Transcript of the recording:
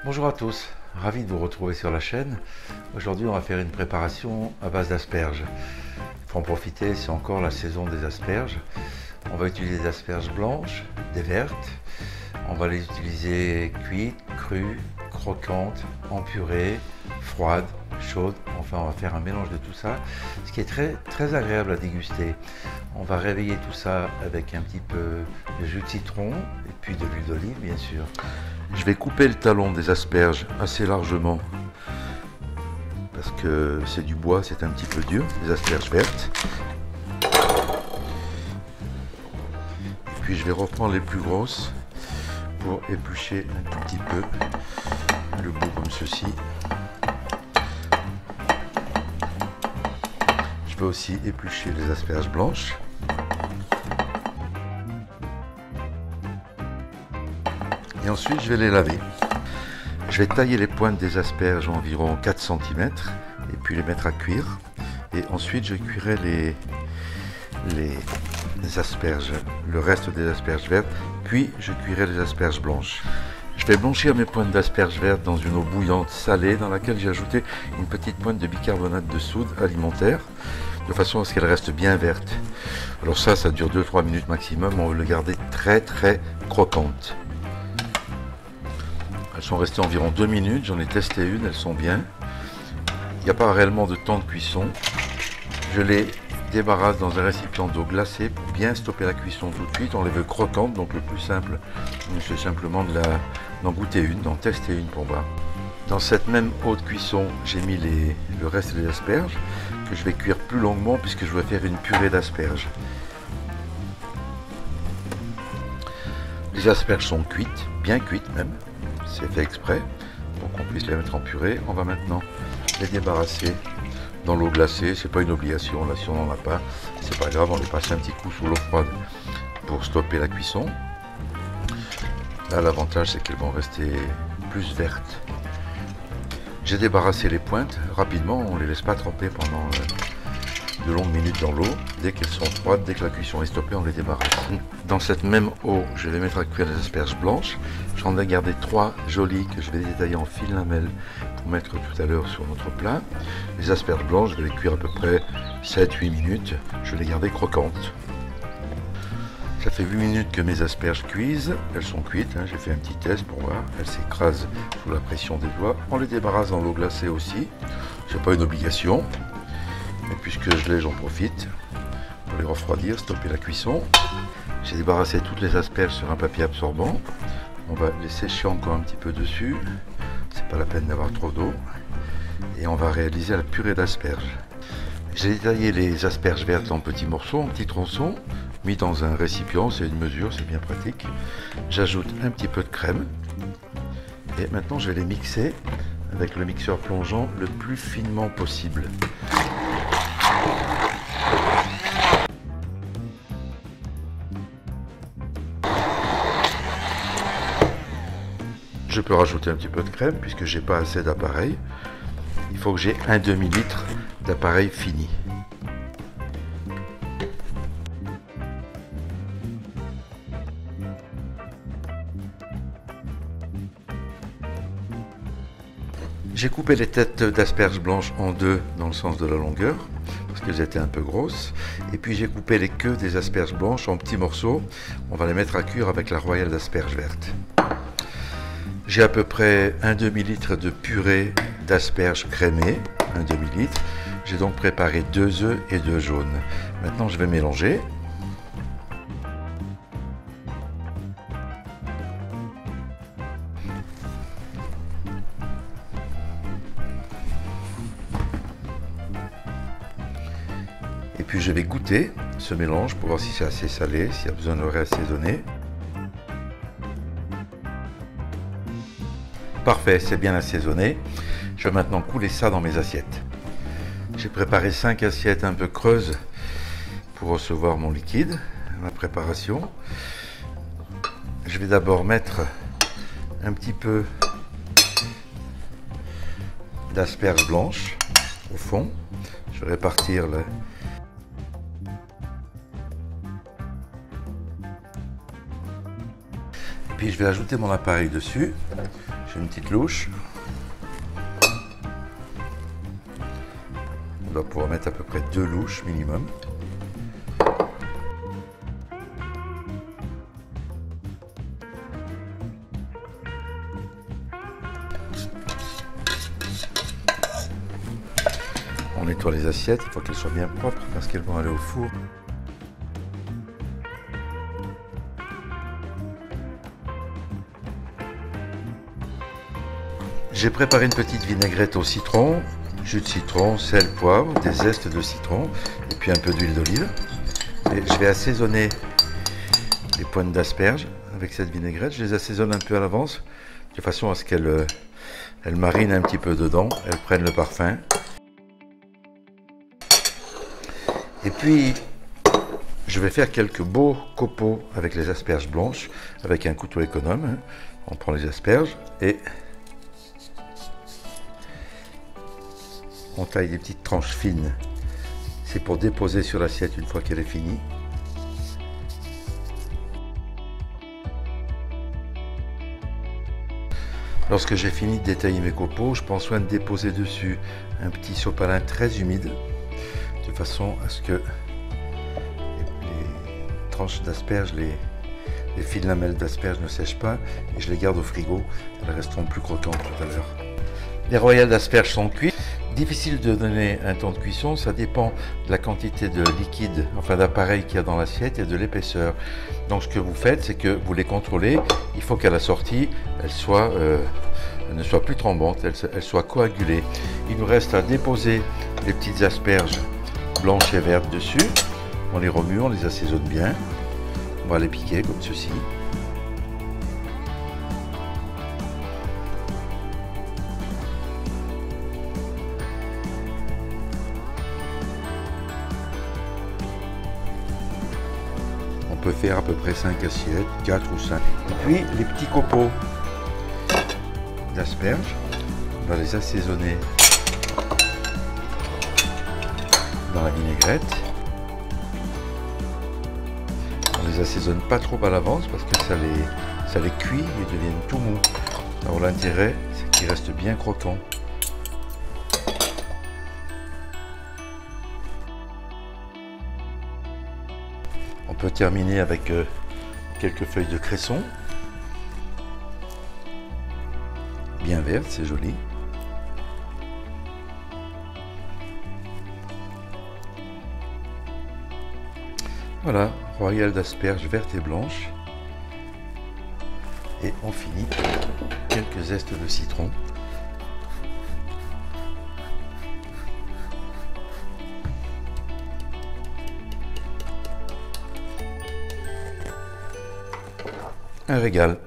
Bonjour à tous, ravi de vous retrouver sur la chaîne. Aujourd'hui on va faire une préparation à base d'asperges. Il faut en profiter, c'est encore la saison des asperges. On va utiliser des asperges blanches, des vertes. On va les utiliser cuites, crues, croquantes, en purée, froides, chaudes. Enfin on va faire un mélange de tout ça, ce qui est très agréable à déguster. On va réveiller tout ça avec un petit peu de jus de citron et puis de l'huile d'olive bien sûr. Je vais couper le talon des asperges assez largement parce que c'est du bois, c'est un petit peu dur, des asperges vertes. Et puis je vais reprendre les plus grosses pour éplucher un tout petit peu le bout comme ceci. Je vais aussi éplucher les asperges blanches. Et ensuite je vais les laver. Je vais tailler les pointes des asperges environ 4 cm et puis les mettre à cuire. Et ensuite je cuirai les asperges, le reste des asperges vertes, puis je cuirai les asperges blanches. Je vais blanchir mes pointes d'asperges vertes dans une eau bouillante salée dans laquelle j'ai ajouté une petite pointe de bicarbonate de soude alimentaire de façon à ce qu'elle reste bien verte. Alors ça dure 2-3 minutes maximum, on veut le garder très croquante. Elles sont restées environ 2 minutes, j'en ai testé une, elles sont bien. Il n'y a pas réellement de temps de cuisson. Je les débarrasse dans un récipient d'eau glacée pour bien stopper la cuisson tout de suite. On les veut croquantes, donc le plus simple, c'est simplement d'en goûter une, d'en tester une pour voir. Dans cette même eau de cuisson, j'ai mis le reste des asperges que je vais cuire plus longuement puisque je vais faire une purée d'asperges. Les asperges sont cuites, bien cuites même. C'est fait exprès pour qu'on puisse les mettre en purée. On va maintenant les débarrasser dans l'eau glacée. C'est pas une obligation, là si on n'en a pas, c'est pas grave, on les passe un petit coup sous l'eau froide pour stopper la cuisson. Là l'avantage c'est qu'elles vont rester plus vertes. J'ai débarrassé les pointes rapidement, on ne les laisse pas tremper pendant de longues minutes dans l'eau. Dès qu'elles sont froides, dès que la cuisson est stoppée, on les débarrasse. Dans cette même eau, je vais mettre à cuire les asperges blanches. J'en ai gardé 3 jolies que je vais détailler en fines lamelles pour mettre tout à l'heure sur notre plat. Les asperges blanches, je vais les cuire à peu près 7-8 minutes. Je vais les garder croquantes. Ça fait 8 minutes que mes asperges cuisent. Elles sont cuites, hein. J'ai fait un petit test pour voir. Elles s'écrasent sous la pression des doigts. On les débarrasse dans l'eau glacée aussi. C'est pas une obligation. Et puisque je l'ai, j'en profite pour les refroidir, stopper la cuisson. J'ai débarrassé toutes les asperges sur un papier absorbant. On va les sécher encore un petit peu dessus. C'est pas la peine d'avoir trop d'eau. Et on va réaliser la purée d'asperges. J'ai détaillé les asperges vertes en petits morceaux, en petits tronçons, mis dans un récipient, c'est une mesure, c'est bien pratique. J'ajoute un petit peu de crème. Et maintenant je vais les mixer avec le mixeur plongeant le plus finement possible. Je peux rajouter un petit peu de crème puisque j'ai pas assez d'appareil. Il faut que j'ai un demi-litre d'appareil fini. J'ai coupé les têtes d'asperges blanches en deux dans le sens de la longueur parce qu'elles étaient un peu grosses. Et puis j'ai coupé les queues des asperges blanches en petits morceaux. On va les mettre à cuire avec la royale d'asperges vertes. J'ai à peu près un demi-litre de purée d'asperges crémées, un demi-litre. J'ai donc préparé 2 œufs et 2 jaunes. Maintenant je vais mélanger. Et puis je vais goûter ce mélange pour voir si c'est assez salé, s'il y a besoin de le réassaisonner. Parfait, c'est bien assaisonné. Je vais maintenant couler ça dans mes assiettes. J'ai préparé 5 assiettes un peu creuses pour recevoir mon liquide, ma préparation. Je vais d'abord mettre un petit peu d'asperges blanches au fond. Je vais répartir le... Puis je vais ajouter mon appareil dessus. J'ai une petite louche. On doit pouvoir mettre à peu près 2 louches minimum. On nettoie les assiettes, il faut qu'elles soient bien propres parce qu'elles vont aller au four. J'ai préparé une petite vinaigrette au citron, jus de citron, sel, poivre, des zestes de citron et puis un peu d'huile d'olive. Et je vais assaisonner les pointes d'asperges avec cette vinaigrette. Je les assaisonne un peu à l'avance de façon à ce qu'elles marinent un petit peu dedans, elles prennent le parfum. Et puis, je vais faire quelques beaux copeaux avec les asperges blanches, avec un couteau économe. On prend les asperges et on taille des petites tranches fines. C'est pour déposer sur l'assiette une fois qu'elle est finie. Lorsque j'ai fini de détailler mes copeaux, je prends soin de déposer dessus un petit sopalin très humide, de façon à ce que les tranches d'asperges, les fines lamelles d'asperges ne sèchent pas, et je les garde au frigo, elles resteront plus croquantes tout à l'heure. Les royales d'asperges sont cuites. Difficile de donner un temps de cuisson, ça dépend de la quantité de liquide, enfin d'appareil qu'il y a dans l'assiette et de l'épaisseur. Donc ce que vous faites, c'est que vous les contrôlez, il faut qu'à la sortie, elles ne soient plus tremblantes, elles soient coagulées. Il nous reste à déposer les petites asperges blanches et vertes dessus. On les remue, on les assaisonne bien. On va les piquer comme ceci. On peut faire à peu près 5 assiettes, 4 ou 5. Et puis les petits copeaux d'asperges, on va les assaisonner dans la vinaigrette. On les assaisonne pas trop à l'avance parce que ça les cuit et deviennent tout mous. Alors l'intérêt, c'est qu'ils restent bien croquants. On peut terminer avec quelques feuilles de cresson. Bien vertes, c'est joli. Voilà, royale d'asperges vertes et blanches. Et on finit avec quelques zestes de citron. Un régal.